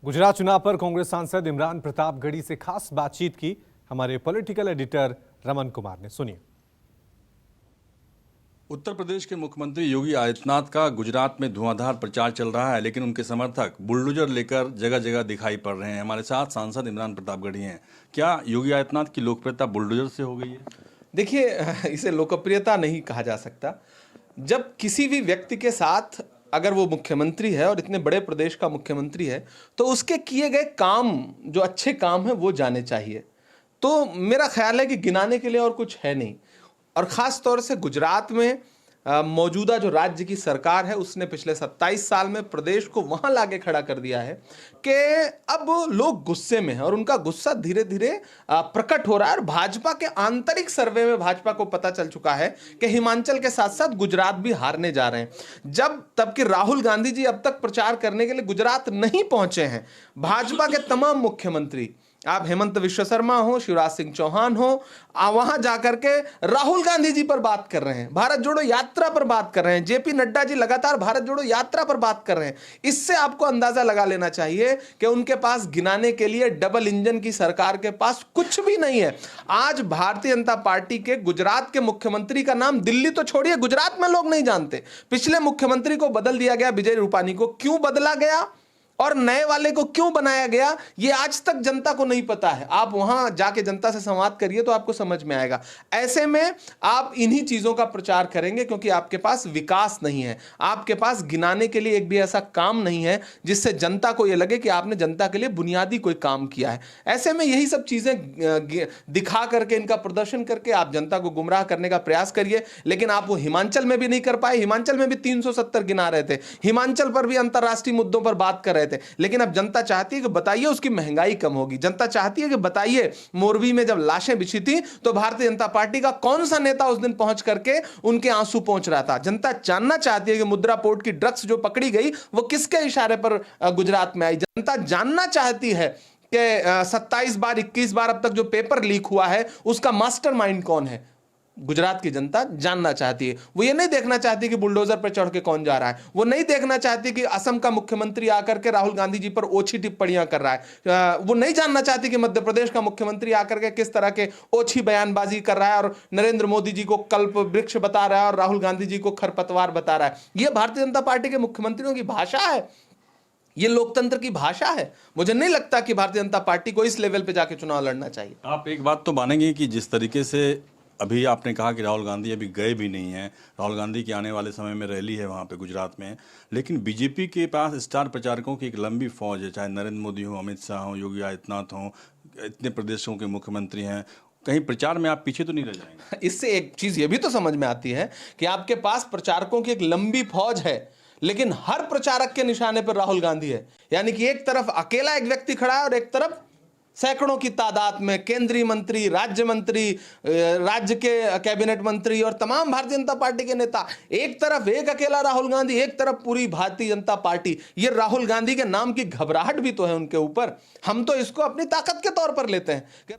गुजरात चुनाव पर कांग्रेस सांसद इमरान प्रतापगढ़ी से खास बातचीत की हमारे पॉलिटिकल एडिटर रमन कुमार ने। सुनिए। उत्तर प्रदेश के मुख्यमंत्री योगी आदित्यनाथ का गुजरात में धुआंधार प्रचार चल रहा है, लेकिन उनके समर्थक बुलडोजर लेकर जगह जगह दिखाई पड़ रहे हैं। हमारे साथ सांसद इमरान प्रतापगढ़ी हैं। क्या योगी आदित्यनाथ की लोकप्रियता बुलडोजर से हो गई है? देखिए, इसे लोकप्रियता नहीं कहा जा सकता। जब किसी भी व्यक्ति के साथ अगर वो मुख्यमंत्री है और इतने बड़े प्रदेश का मुख्यमंत्री है तो उसके किए गए काम, जो अच्छे काम है, वो जाने चाहिए। तो मेरा ख्याल है कि गिनाने के लिए और कुछ है नहीं। और ख़ास तौर से गुजरात में मौजूदा जो राज्य की सरकार है उसने पिछले 27 साल में प्रदेश को वहां लाके खड़ा कर दिया है कि अब लोग गुस्से में हैं और उनका गुस्सा धीरे धीरे प्रकट हो रहा है। और भाजपा के आंतरिक सर्वे में भाजपा को पता चल चुका है कि हिमाचल के साथ साथ गुजरात भी हारने जा रहे हैं। तब कि राहुल गांधी जी अब तक प्रचार करने के लिए गुजरात नहीं पहुंचे हैं। भाजपा के तमाम मुख्यमंत्री, आप हेमंत विश्व शर्मा हो, शिवराज सिंह चौहान हो, वहां जाकर के राहुल गांधी जी पर बात कर रहे हैं, भारत जोड़ो यात्रा पर बात कर रहे हैं। जेपी नड्डा जी लगातार भारत जोड़ो यात्रा पर बात कर रहे हैं। इससे आपको अंदाजा लगा लेना चाहिए कि उनके पास गिनाने के लिए डबल इंजन की सरकार के पास कुछ भी नहीं है। आज भारतीय जनता पार्टी के गुजरात के मुख्यमंत्री का नाम दिल्ली तो छोड़िए, गुजरात में लोग नहीं जानते। पिछले मुख्यमंत्री को बदल दिया गया, विजय रूपानी को क्यों बदला गया और नए वाले को क्यों बनाया गया, ये आज तक जनता को नहीं पता है। आप वहां जाके जनता से संवाद करिए तो आपको समझ में आएगा। ऐसे में आप इन्हीं चीजों का प्रचार करेंगे क्योंकि आपके पास विकास नहीं है, आपके पास गिनाने के लिए एक भी ऐसा काम नहीं है जिससे जनता को यह लगे कि आपने जनता के लिए बुनियादी कोई काम किया है। ऐसे में यही सब चीजें दिखा करके, इनका प्रदर्शन करके आप जनता को गुमराह करने का प्रयास करिए। लेकिन आप वो हिमाचल में भी नहीं कर पाए। हिमाचल में भी 370 गिना रहे थे, हिमाचल पर भी अंतर्राष्ट्रीय मुद्दों पर बात कर रहे थे। लेकिन अब जनता चाहती है कि बताइए उसकी महंगाई कम होगी। जनता चाहती है कि बताइए मोरबी में जब लाशें बिछी थी तो भारतीय जनता पार्टी का कौन सा नेता उस दिन पहुंच करके उनके आंसू पहुंच रहा था। जनता जानना चाहती है कि मुद्रा पोर्ट की ड्रग्स जो पकड़ी गई वो किसके इशारे पर गुजरात में आई। जनता जानना चाहती है कि 27 बार 21 बार अब तक जो पेपर लीक हुआ है उसका मास्टरमाइंड कौन है। गुजरात की जनता जानना चाहती है। वो ये नहीं देखना चाहती कि बुलडोजर पर चढ़ के कौन जा रहा है। वो नहीं देखना चाहती कि असम का मुख्यमंत्री आकर के राहुल गांधी जी पर ओछी टिप्पणियां कर रहा है। वो नहीं जानना चाहती कि मध्य प्रदेश का मुख्यमंत्री आकर के किस तरह के ओछी बयानबाजी कर रहा है और नरेंद्र मोदी जी को कल्प वृक्ष बता रहा है और राहुल गांधी जी को खरपतवार बता रहा है। यह भारतीय जनता पार्टी के मुख्यमंत्रियों की भाषा है, ये लोकतंत्र की भाषा है। मुझे नहीं लगता कि भारतीय जनता पार्टी को इस लेवल पे जाके चुनाव लड़ना चाहिए। आप एक बात तो मानेंगे कि जिस तरीके से अभी आपने कहा कि राहुल गांधी अभी गए भी नहीं हैं, राहुल गांधी की आने वाले समय में रैली है वहाँ पे गुजरात में, लेकिन बीजेपी के पास स्टार प्रचारकों की एक लंबी फौज है। चाहे नरेंद्र मोदी हो, अमित शाह हो, योगी आदित्यनाथ हो, इतने प्रदेशों के मुख्यमंत्री हैं, कहीं प्रचार में आप पीछे तो नहीं रह जाएंगे? इससे एक चीज ये भी तो समझ में आती है कि आपके पास प्रचारकों की एक लंबी फौज है, लेकिन हर प्रचारक के निशाने पर राहुल गांधी है। यानी कि एक तरफ अकेला एक व्यक्ति खड़ा है और एक तरफ सैकड़ों की तादाद में केंद्रीय मंत्री, राज्य मंत्री, राज्य के कैबिनेट मंत्री और तमाम भारतीय जनता पार्टी के नेता। एक तरफ एक अकेला राहुल गांधी, एक तरफ पूरी भारतीय जनता पार्टी। ये राहुल गांधी के नाम की घबराहट भी तो है उनके ऊपर। हम तो इसको अपनी ताकत के तौर पर लेते हैं।